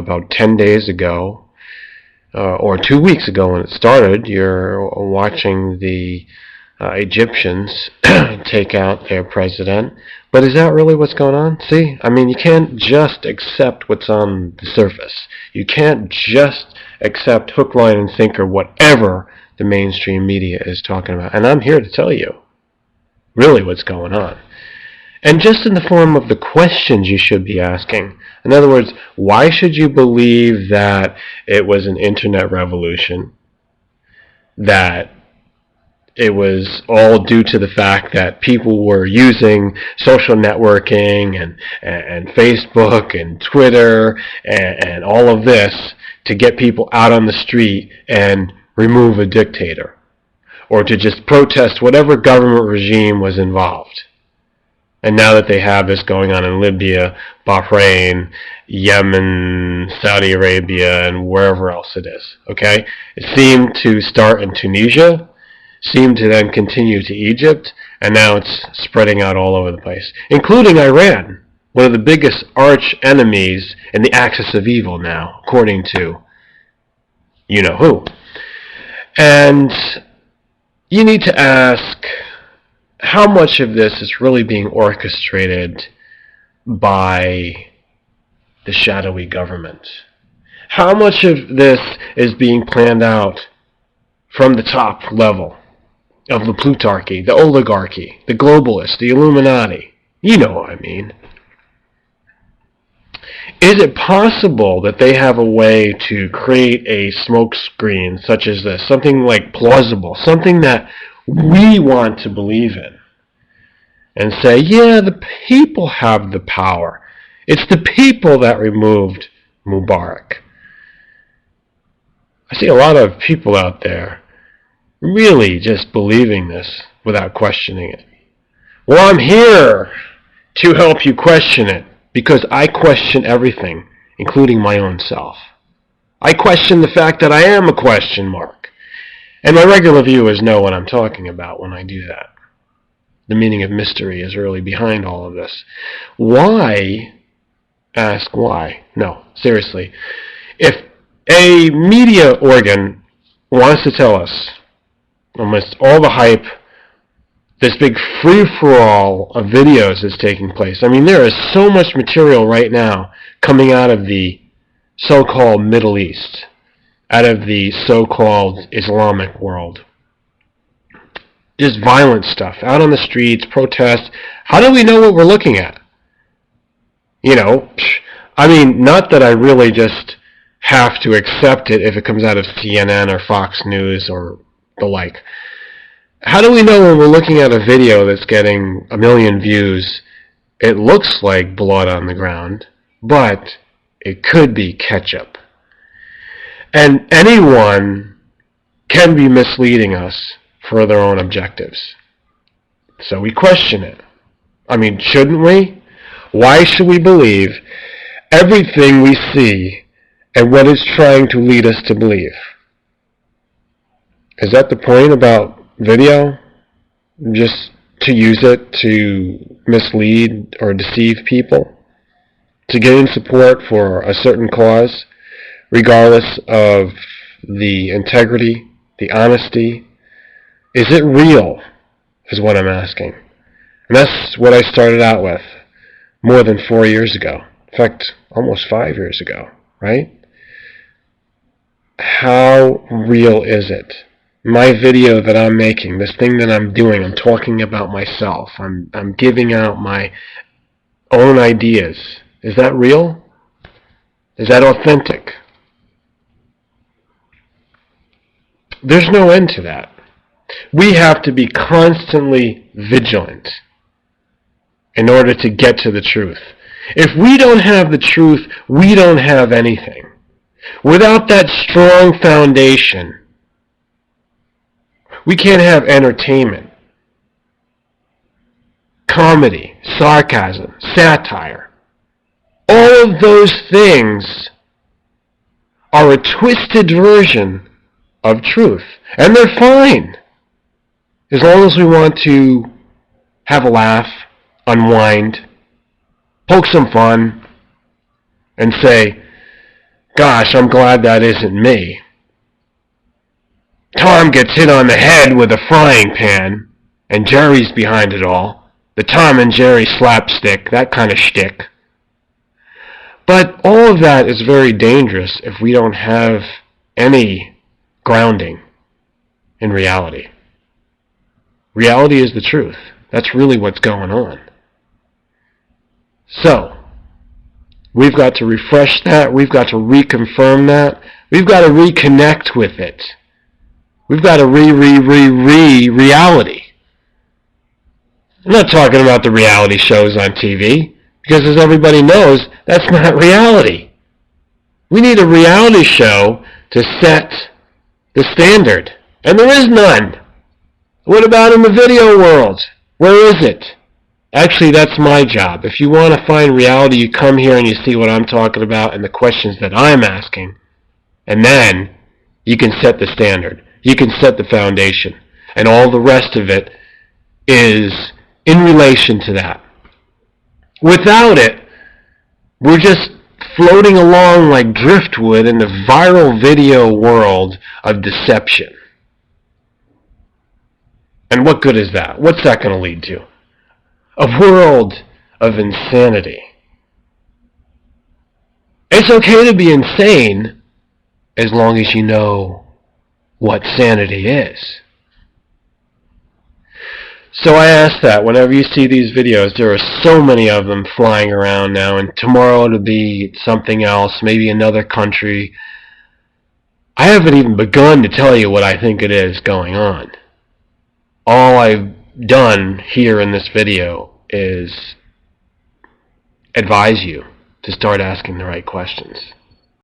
about 10 days ago, or 2 weeks ago when it started, you're watching the Egyptians take out their president. But is that really what's going on? See, I mean, you can't just accept what's on the surface. You can't just accept hook, line, and sinker whatever the mainstream media is talking about. And I'm here to tell you really what's going on. And just in the form of the questions you should be asking. In other words, why should you believe that it was an internet revolution? That it was all due to the fact that people were using social networking and Facebook and Twitter and all of this to get people out on the street and remove a dictator, or to just protest whatever government regime was involved. And now that they have this going on in Libya, Bahrain, Yemen, Saudi Arabia, and wherever else it is, okay? It seemed to start in Tunisia, seemed to then continue to Egypt, and now it's spreading out all over the place, including Iran, one of the biggest arch enemies in the axis of evil now, according to you-know-who. And you need to ask, how much of this is really being orchestrated by the shadowy government? How much of this is being planned out from the top level of the plutarchy, the oligarchy, the globalists, the Illuminati? You know what I mean. Is it possible that they have a way to create a smokescreen such as this, something like plausible, something that we want to believe in, and say, yeah, the people have the power. It's the people that removed Mubarak. I see a lot of people out there really just believing this without questioning it. Well, I'm here to help you question it, because I question everything, including my own self. I question the fact that I am a question mark. And my regular viewers know what I'm talking about when I do that. The meaning of mystery is really behind all of this. Why? Ask why. No, seriously. If a media organ wants to tell us, almost all the hype, this big free-for-all of videos is taking place. I mean, there is so much material right now coming out of the so-called Middle East, out of the so-called Islamic world. Just violent stuff, out on the streets, protests. How do we know what we're looking at? You know, I mean, not that I really just have to accept it if it comes out of CNN or Fox News or the like. How do we know when we're looking at a video that's getting 1 million views, it looks like blood on the ground, but it could be ketchup? And anyone can be misleading us for their own objectives. So we question it. I mean, shouldn't we? Why should we believe everything we see and what it's trying to lead us to believe? Is that the point about video? Just to use it to mislead or deceive people? To gain support for a certain cause, regardless of the integrity, the honesty? Is it real, is what I'm asking. And that's what I started out with more than 4 years ago. In fact, almost 5 years ago, right? How real is it? My video that I'm making, this thing that I'm doing, I'm talking about myself. I'm giving out my own ideas. Is that real? Is that authentic? There's no end to that. We have to be constantly vigilant in order to get to the truth. If we don't have the truth, we don't have anything. Without that strong foundation, we can't have entertainment, comedy, sarcasm, satire. All of those things are a twisted version of truth. And they're fine, as long as we want to have a laugh, unwind, poke some fun, and say, Gosh, I'm glad that isn't me. Tom gets hit on the head with a frying pan, and Jerry's behind it all. The Tom and Jerry slapstick, that kind of shtick. But all of that is very dangerous if we don't have any grounding in reality. Reality is the truth. That's really what's going on. So, we've got to refresh that. We've got to reconfirm that. We've got to reconnect with it. We've got to reality. I'm not talking about the reality shows on TV, because as everybody knows, that's not reality. We need a reality show to set the standard, and there is none. What about in the video world? Where is it? Actually, that's my job. If you want to find reality, you come here and you see what I'm talking about and the questions that I'm asking, and then you can set the standard. You can set the foundation, and all the rest of it is in relation to that. Without it, we're just floating along like driftwood in the viral video world of deception. And what good is that? What's that going to lead to? A world of insanity. It's okay to be insane as long as you know what sanity is. So I ask that whenever you see these videos, there are so many of them flying around now, and tomorrow it'll be something else, maybe another country. I haven't even begun to tell you what I think it is going on. All I've done here in this video is advise you to start asking the right questions.